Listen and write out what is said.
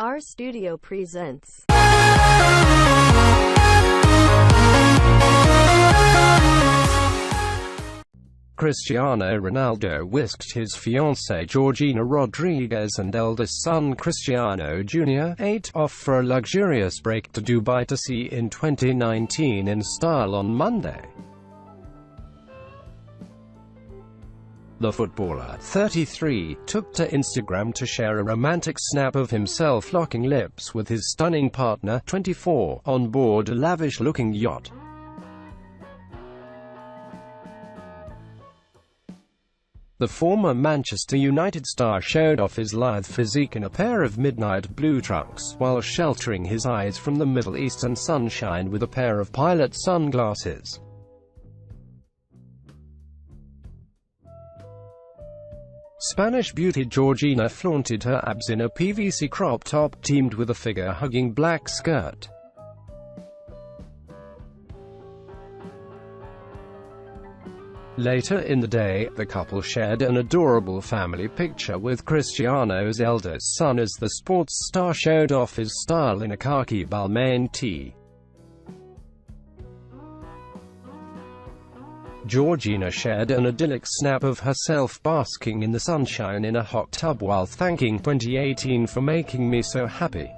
Our studio presents Cristiano Ronaldo whisked his fiancée Georgina Rodriguez and eldest son Cristiano Jr. 8 off for a luxurious break to Dubai to see in 2019 in style on Monday. The footballer, 33, took to Instagram to share a romantic snap of himself locking lips with his stunning partner, 24, on board a lavish-looking yacht. The former Manchester United star showed off his lithe physique in a pair of midnight blue trunks, while sheltering his eyes from the Middle Eastern sunshine with a pair of pilot sunglasses. Spanish beauty Georgina flaunted her abs in a PVC crop top, teamed with a figure-hugging black skirt. Later in the day, the couple shared an adorable family picture with Cristiano's eldest son as the sports star showed off his style in a khaki Balmain tee. Georgina shared an idyllic snap of herself basking in the sunshine in a hot tub while thanking 2018 for making me so happy.